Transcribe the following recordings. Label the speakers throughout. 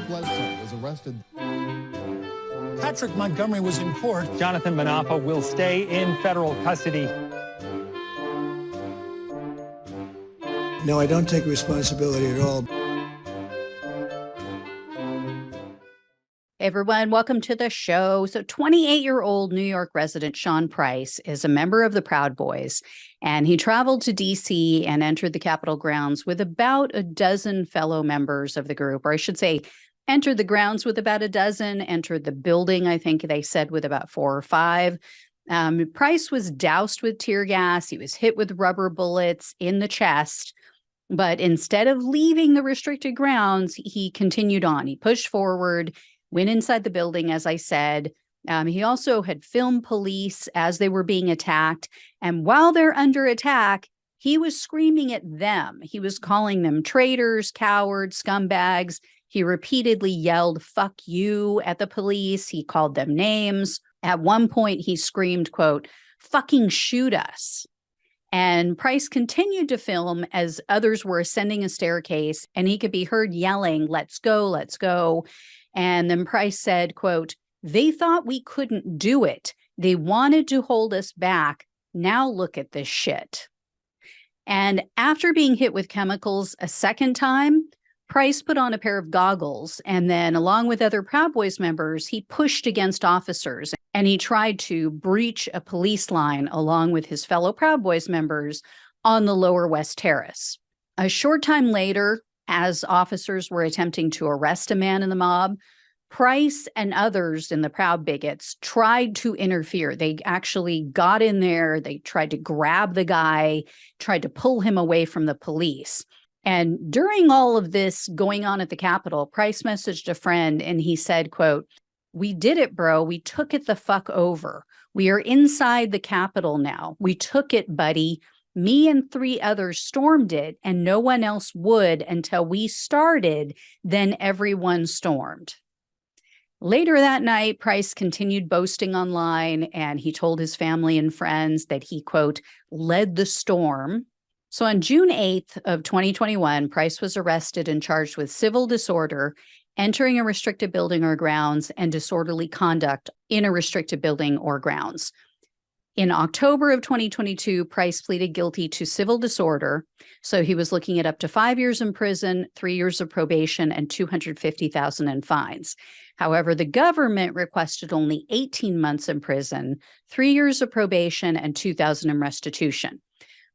Speaker 1: Bledsoe was arrested.
Speaker 2: Patrick Montgomery was in court.
Speaker 3: Jonathan Manapa will stay in federal custody.
Speaker 2: No, I don't take responsibility at all.
Speaker 4: Hey everyone, welcome to the show. So 28-year-old New York resident Shawn Price is a member of the Proud Boys, and he traveled to D.C. and entered the Capitol grounds with about a dozen fellow members of the group, or I should say, entered the grounds with about a dozen, entered the building, I think they said, with about 4 or 5. Price was doused with tear gas. He was hit with rubber bullets in the chest. But instead of leaving the restricted grounds, he continued on. He pushed forward, went inside the building, as I said. He also had filmed police as they were being attacked. And while they're under attack, he was screaming at them. He was calling them traitors, cowards, scumbags. He repeatedly yelled, "Fuck you," at the police. He called them names. At one point, he screamed, quote, "Fucking shoot us." And Price continued to film as others were ascending a staircase, and he could be heard yelling, "Let's go, let's go." And then Price said, quote, "They thought we couldn't do it. They wanted to hold us back. Now look at this shit." And after being hit with chemicals a second time, Price put on a pair of goggles, and then along with other Proud Boys members, he pushed against officers, and he tried to breach a police line along with his fellow Proud Boys members on the Lower West Terrace. A short time later, as officers were attempting to arrest a man in the mob, Price and others in the Proud Bigots tried to interfere. They actually got in there, they tried to grab the guy, tried to pull him away from the police. And during all of this going on at the Capitol, Price messaged a friend and he said, quote, "We did it, bro. We took it the fuck over. We are inside the Capitol now. We took it, buddy. Me and 3 others stormed it, and no one else would until we started. Then everyone stormed." Later that night, Price continued boasting online, and he told his family and friends that he, quote, "led the storm." So on June 8th of 2021, Price was arrested and charged with civil disorder, entering a restricted building or grounds, and disorderly conduct in a restricted building or grounds. In October of 2022, Price pleaded guilty to civil disorder. So he was looking at up to 5 years in prison, 3 years of probation, and $250,000 in fines. However, the government requested only 18 months in prison, 3 years of probation, and $2,000 in restitution.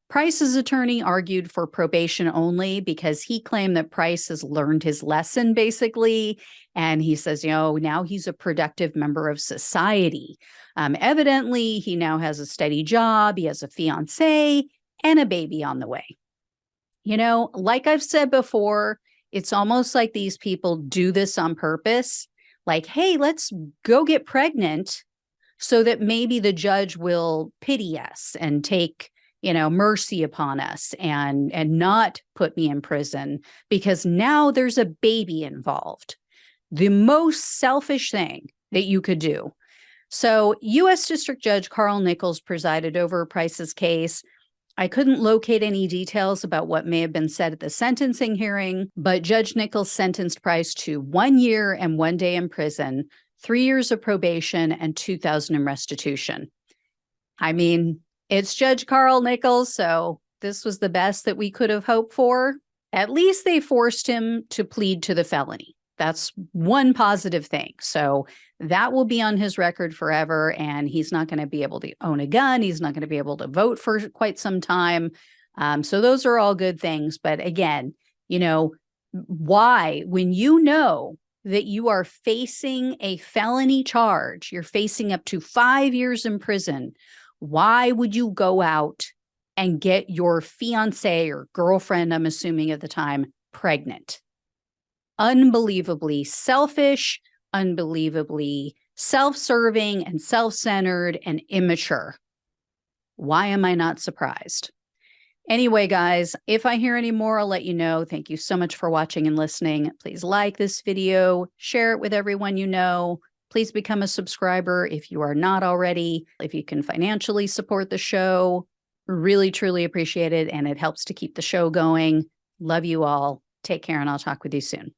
Speaker 4: Price's attorney argued for probation only because he claimed that Price has learned his lesson, basically. And he says, now he's a productive member of society. Evidently, he now has a steady job. He has a fiance and a baby on the way. Like I've said before, it's almost like these people do this on purpose. Like, hey, let's go get pregnant so that maybe the judge will pity us and take mercy upon us and not put me in prison because now there's a baby involved. The most selfish thing that you could do. So U.S. District Judge Carl Nichols presided over Price's case. I couldn't locate any details about what may have been said at the sentencing hearing, but Judge Nichols sentenced Price to 1 year and 1 day in prison, 3 years of probation, and $2,000 in restitution. I mean, it's Judge Carl Nichols, so this was the best that we could have hoped for. At least they forced him to plead to the felony. That's one positive thing. So that will be on his record forever, and he's not going to be able to own a gun. He's not going to be able to vote for quite some time. So those are all good things. But again, why, when you know that you are facing a felony charge, you're facing up to 5 years in prison, why would you go out and get your fiance or girlfriend, I'm assuming at the time, pregnant? Unbelievably selfish, unbelievably self-serving and self-centered and immature. Why am I not surprised? Anyway, guys, if I hear any more, I'll let you know. Thank you so much for watching and listening. Please like this video, share it with everyone you know. Please become a subscriber if you are not already. If you can financially support the show, really, truly appreciate it. And it helps to keep the show going. Love you all. Take care, and I'll talk with you soon.